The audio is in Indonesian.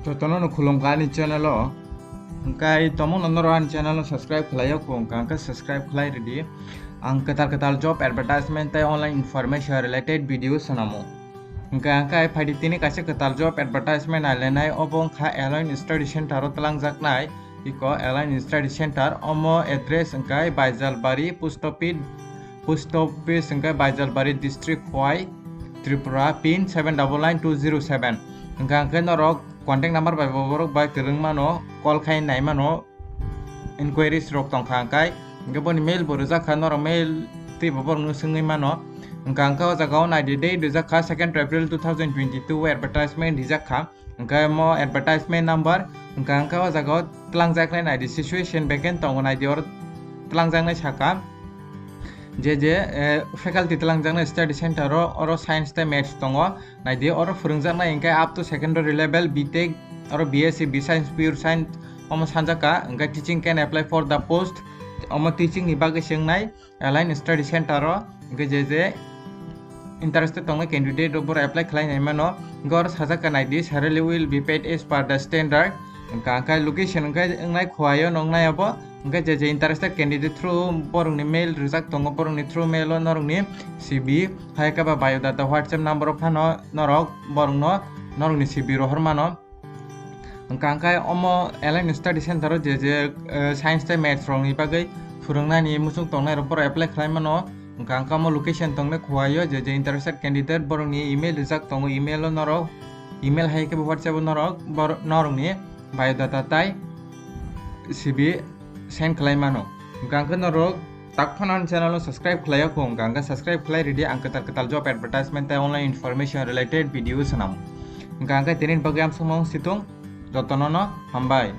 Totono no khulumkani channel o angkai tomon onoran channel no subscribe khlayo ko angka subscribe khlai ready ang ketal job advertisement tai online information related videos sanamo angkai phadi tini kaise ketal job advertisement alenai obong kha airline study center talang jaknai iko airline study center omo address angkai Baijalbari post office angkai Baijalbari district Khwai Tripura pin 799207 angkai norok contact number by borok by kereng mano call khai nai mano inquiries rok tong khangkai gabon mail boruja khanor mail ti bobor nu sungai mano angka jagao nai date duja kha 2nd April 2022 advertisement dijak kha angka mo advertisement number angka jagao tlangjak nai di situation vacant tong nai dior tlangjak nai saka je faculty talangjang study center oro science te maths tongo naidi oro phurungjak na ingkai up to secondary level btech oro bsc b science pure science omo sanjaka ingkai teaching can apply for the post omo teaching ni bagai sengnai align study center ro ingkai je interested tongo candidate ro apply khlai nai mano gor sajaka naidi salary will be paid as per the standard ingkai location ingkai ngai khwayo nongnai abo angka je interested candidate through borong ni mail rijak tongo borong ni through mail norong ni cv hai ka ba biodata whatsapp number phano norok borong no norong ni cv ro hormano angka omo align study center je science te maths rong ni bagai phurungnai ni musung tongnai ro bor apply khlai mano angka mo location tongne khwayo je interested candidate borong ni email rijak tongo email norok email hai ka whatsapp norok norong ni biodata tai cv send khlai mano gangka norok takphanan channel no subscribe khlaya ko gangka subscribe khlai ready ang ketal job advertisement tai online information related videos sanam gangka tenin bagam sumong situng jotono no hambai